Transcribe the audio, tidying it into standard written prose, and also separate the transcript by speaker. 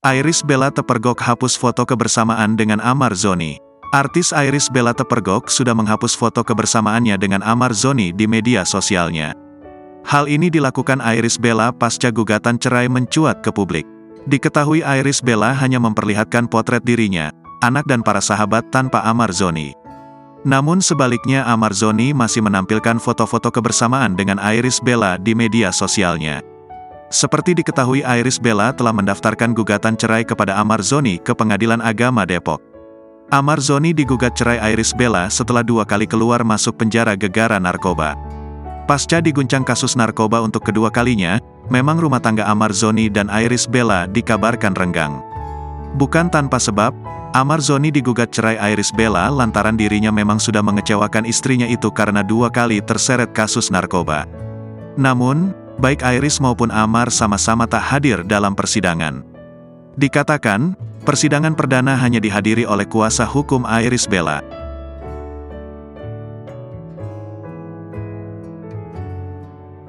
Speaker 1: Irish Bella terpergok hapus foto kebersamaan dengan Amar Zoni. Artis Irish Bella terpergok sudah menghapus foto kebersamaannya dengan Amar Zoni di media sosialnya. Hal ini dilakukan Irish Bella pasca gugatan cerai mencuat ke publik. Diketahui Irish Bella hanya memperlihatkan potret dirinya, anak dan para sahabat tanpa Amar Zoni. Namun sebaliknya Amar Zoni masih menampilkan foto-foto kebersamaan dengan Irish Bella di media sosialnya. Seperti diketahui Irish Bella telah mendaftarkan gugatan cerai kepada Amar Zoni ke Pengadilan Agama Depok. Amar Zoni digugat cerai Irish Bella setelah 2 kali keluar masuk penjara gegara narkoba. Pasca diguncang kasus narkoba untuk kedua kalinya, memang rumah tangga Amar Zoni dan Irish Bella dikabarkan renggang. Bukan tanpa sebab, Amar Zoni digugat cerai Irish Bella lantaran dirinya memang sudah mengecewakan istrinya itu karena 2 kali terseret kasus narkoba. Namun, baik Irish maupun Amar sama-sama tak hadir dalam persidangan. Dikatakan, persidangan perdana hanya dihadiri oleh kuasa hukum Irish Bella.